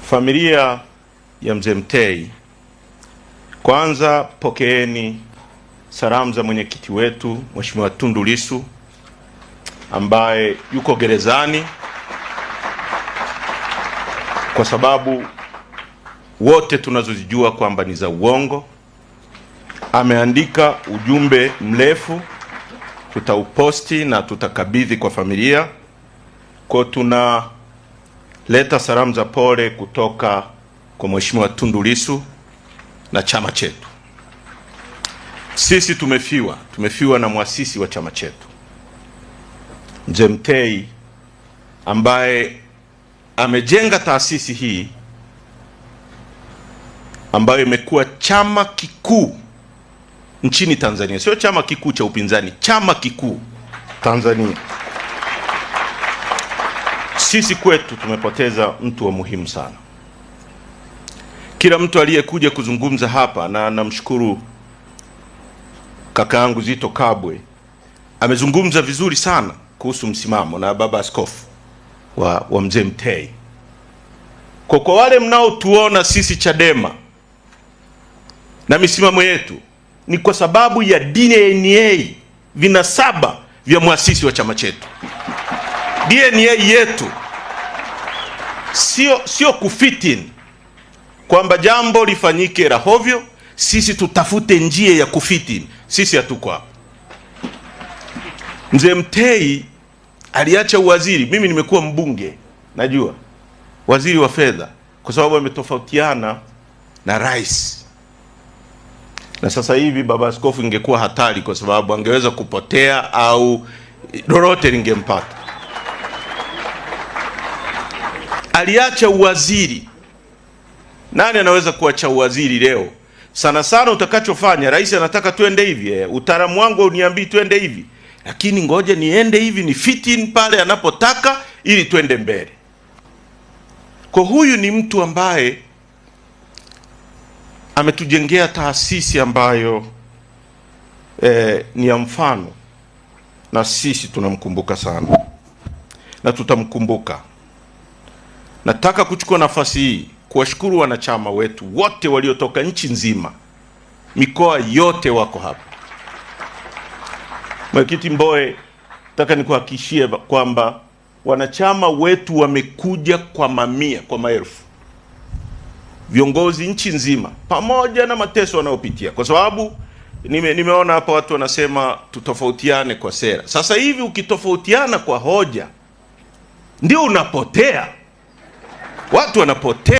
Familia ya Mzee Mtei, kwanza pokeeni salamu za mwenyekiti wetu Mheshimiwa Tundu Lissu ambaye yuko gerezani kwa sababu wote tunazozijua kwamba ni za uongo. Ameandika ujumbe mrefu, tutauposti na tutakabidhi kwa familia. Kwa tunaleta salamu za pole kutoka kwa Mheshimiwa Tundu Lissu na chama chetu. Sisi tumefiwa na muasisi wa chama chetu Mzee Mtei ambaye amejenga taasisi hii ambayo imekuwa chama kikuu nchini Tanzania. Sio chama kikuu cha upinzani, chama kikuu Tanzania. Sisi kwetu tumepoteza mtu wa muhimu sana. Kila mtu aliyekuja kuzungumza hapa, na namshukuru kaka yangu Zito Kabwe, amezungumza vizuri sana kuhusu msimamo na baba askofu wa Mzee Mtei. Kwa wale mnaotuona sisi Chadema na misimamo yetu, ni kwa sababu ya DNA, vinasaba vya muasisi wa chama chetu. DNA yetu sio kufitin kwamba jambo lifanyike rahovyo sisi tutafute njia ya kufitin. Sisi hatuko hapo. Mzee Mtei aliacha uwaziri, mimi nimekuwa mbunge, najua waziri wa fedha, kwa sababu ametofautiana na rais. Na sasa hivi baba askofu ingekuwa hatari, kwa sababu angeweza kupotea au lolote lingempata. Aliacha uwaziri. Nani anaweza kuacha uwaziri leo? Sana sana utakachofanya, rais anataka tuende hivi, utaalamu wangu uniambii tuende hivi, lakini ngoja niende hivi, ni fit in pale anapotaka ili tuende mbele. Kwa huyu ni mtu ambaye ametujengea taasisi ambayo ni ya mfano, na sisi tunamkumbuka sana na tutamkumbuka. Nataka kuchukua nafasi hii kuwashukuru wanachama wetu wote waliotoka nchi nzima, mikoa yote wako hapa. Mwenyekiti Mbowe, nataka nikuhakikishie kwamba wanachama wetu wamekuja kwa mamia, kwa maelfu. Viongozi nchi nzima, pamoja na mateso wanayopitia, kwa sababu nimeona hapa watu wanasema tutofautiane kwa sera. Sasa hivi ukitofautiana kwa hoja ndio unapotea, watu wanapotea.